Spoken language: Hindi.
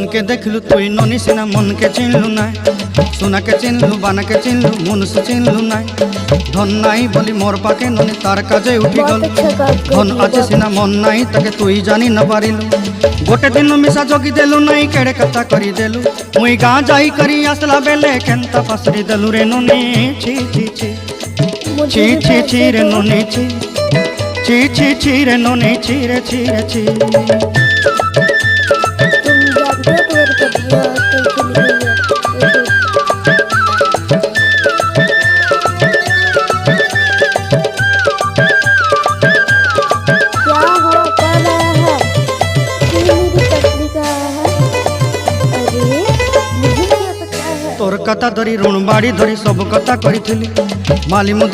मन के देखलु तुई ननी सिना मन के चिन्हलु ना सोना के चिन्हलु बाना के चिन्हलु मनुष्य चिन्हलु ना धन नाई बोली मोर पाके ननी तार काजे उठी गल धन आछे सिना मन नाई ताके तुई जानी न पारिलु गोटे दिन मिसा जोगी देलु नाई केड़े कथा करी देलु मुई गाँ जाई करी आसला बेले केंता पासरी देलु रे ननी छी छी छी छी छी छी रे ननी छी छी छी छी रे ननी छी रे छी रे छी तोर कथा धरी ऋण बाड़ी धरी सब कथा करी माली